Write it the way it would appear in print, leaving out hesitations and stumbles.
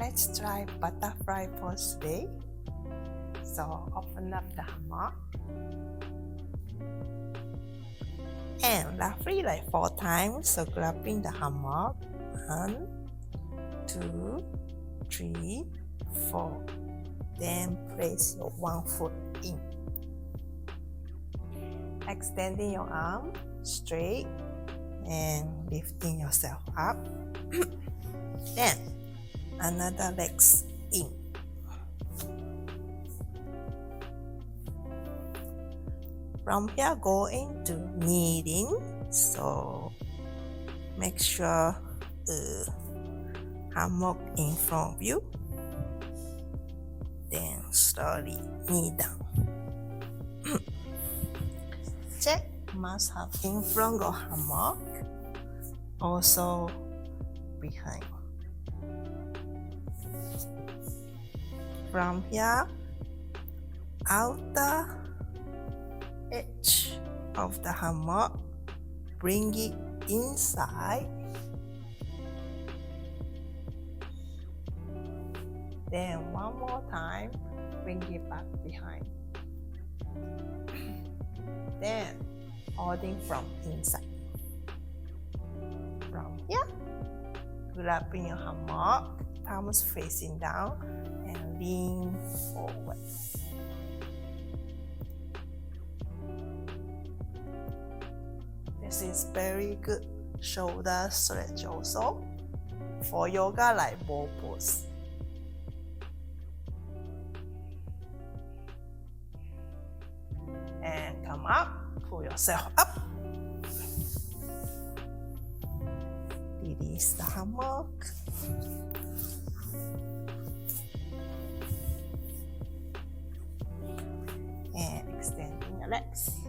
Let's try butterfly pose today. So open up the hammock and roughly like 4 times. So grabbing the hammock, 1, 2, 3, 4. Then place your one foot in. Extending your arm straight and lifting yourself up. Then another legs in. From here, go into kneeling. So make sure the hammock in front of you. Then slowly knee down. Check must have in front of hammock, also behind. From here, outer edge of the hammock, bring it inside. Then one more time, bring it back behind. Then holding from inside. From here, grabbing your hammock, palms facing down and lean forward. This is very good shoulder stretch also for yoga like bow pose. And come up, pull yourself up. Release the hammock. And extending your legs.